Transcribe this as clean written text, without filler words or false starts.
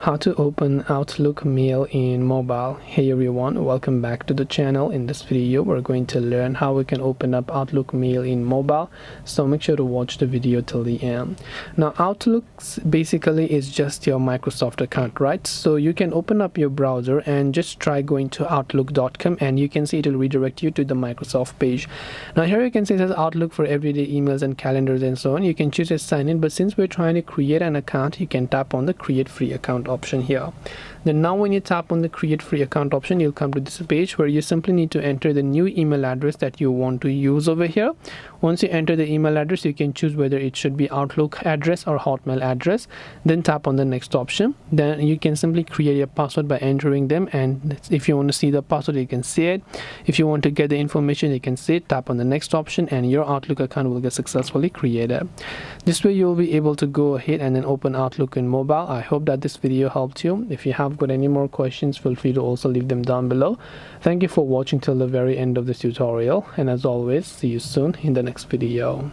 How to open Outlook mail in mobile. Hey everyone, welcome back to the channel. In this video we're going to learn how we can open up Outlook mail in mobile, so make sure to watch the video till the end. Now Outlook basically is just your Microsoft account, right? So you can open up your browser and just try going to outlook.com, and you can see it will redirect you to the Microsoft page. Now here you can see it says Outlook for everyday emails and calendars and so on. You can choose to sign in, but since we're trying to create an account, you can tap on the create free account option here. Then now when you tap on the create free account option, you'll come to this page where you simply need to enter the new email address that you want to use over here. Once you enter the email address, you can choose whether it should be Outlook address or Hotmail address. Then tap on the next option. Then you can simply create a password by entering them, and if you want to see the password, you can see it. If you want to get the information, you can see it. Tap on the next option and your Outlook account will get successfully created. This way you'll be able to go ahead and then open Outlook in mobile. I hope that this video helped you. If you have got any more questions, feel free to also leave them down below. Thank you for watching till the very end of this tutorial, and as always, see you soon in the next video.